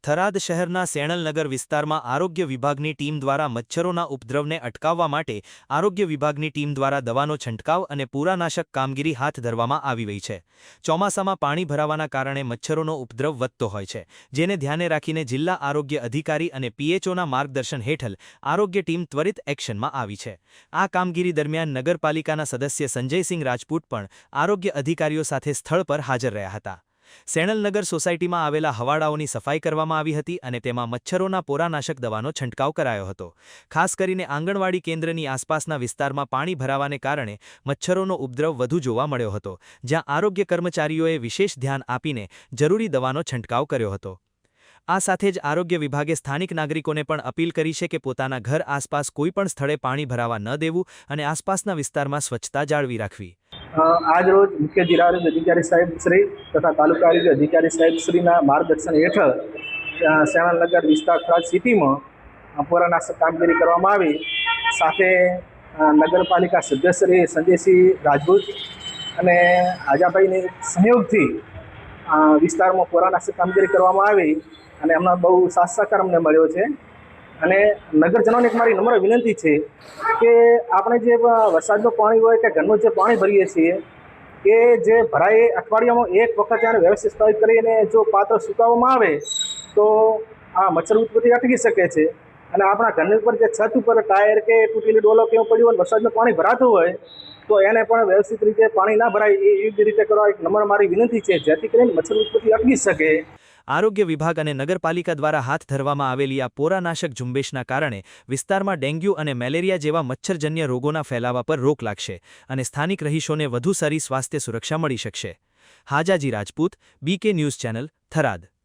થરાદ શહેરના સેણલનગર વિસ્તારમાં આરોગ્ય વિભાગની ટીમ દ્વારા મચ્છરોના ઉપદ્રવને અટકાવવા માટે આરોગ્ય વિભાગની ટીમ દ્વારા દવાનો છંટકાવ અને પૂરાનાશક કામગીરી હાથ ધરવામાં આવી રહી છે। ચોમાસામાં પાણી ભરાવાના કારણે મચ્છરોનો ઉપદ્રવ વધતો હોય છે, જેને ધ્યાને રાખીને જિલ્લા આરોગ્ય અધિકારી અને પીએચઓના માર્ગદર્શન હેઠળ આરોગ્ય ટીમ ત્વરિત એક્શનમાં આવી છે। આ કામગીરી દરમિયાન નગરપાલિકાના સદસ્ય સંજયસિંહ રાજપૂત પણ આરોગ્ય અધિકારીઓ સાથે સ્થળ પર હાજર રહ્યા હતા। સેણલનગર સોસાયટીમાં આવેલા હવાડાઓની સફાઈ કરવામાં આવી હતી અને તેમાં મચ્છરોના પોરાનાશક દવાનો છંટકાવ કરાયો હતો। ખાસ કરીને આંગણવાડી કેન્દ્રની આસપાસના વિસ્તારમાં પાણી ભરાવાને કારણે મચ્છરોનો ઉપદ્રવ વધુ જોવા મળ્યો હતો, જ્યાં આરોગ્ય કર્મચારીઓએ વિશેષ ધ્યાન આપીને જરૂરી દવાનો છંટકાવ કર્યો હતો। આ સાથે જ આરોગ્ય વિભાગે સ્થાનિક નાગરિકોને પણ અપીલ કરી છે કે પોતાના ઘર આસપાસ કોઈપણ સ્થળે પાણી ભરાવા ન દેવું અને આસપાસના વિસ્તારમાં સ્વચ્છતા જાળવી રાખવી। આજ રોજ મુખ્ય જિલ્લા આરોગ્ય અધિકારી સાહેબ શ્રી તથા તાલુકા આરોગ્ય અધિકારી સાહેબ શ્રીના માર્ગદર્શન હેઠળ સેણલનગર વિસ્તાર થરાદ સિટીમાં પોરાનાશક કામગીરી કરવામાં આવી। સાથે નગરપાલિકા સદસ્ય સંજયસિંહ રાજપૂત અને આજાભાઈની સહયોગથી વિસ્તારમાં પોરાનાશક કામગીરી કરવામાં આવી અને એમનો બહુ સાથ સહકાર અમને મળ્યો છે। અને નગરજનોને એક મારી નમ્ર વિનંતી છે કે આપણે જે વરસાદનું પાણી હોય કે ઘરનું જે પાણી ભરીએ છીએ એ જે ભરાય અઠવાડિયામાં એક વખત એને વ્યવસ્થિત કરીને જો પાત્ર સુકાવવામાં આવે તો આ મચ્છર ઉત્પત્તિ અટકી શકે છે। અને આપણા ઘરની ઉપર જે છત ઉપર ટાયર કે તૂટેલી ડોલો કેવું પડ્યું હોય વરસાદનું પાણી ભરાતું હોય તો એને પણ વ્યવસ્થિત રીતે પાણી ના ભરાય એ યોગ્ય રીતે કરવા એક નમ્ર મારી વિનંતી છે, જેથી કરીને મચ્છર ઉત્પત્તિ અટકી શકે। આરોગ્ય વિભાગ અને નગરપાલિકા દ્વારા હાથ ધરવામાં આવેલી આ પોરાનાશક ઝુંબેશના કારણે વિસ્તારમાં ડેન્ગ્યુ અને મેલેરિયા જેવા મચ્છરજન્ય રોગોના ફેલાવા પર રોક લાગશે અને સ્થાનિક રહીશોને વધુ સારી સ્વાસ્થ્ય સુરક્ષા મળી શકશે। Hajaji Rajput, BK news channel, Tharad.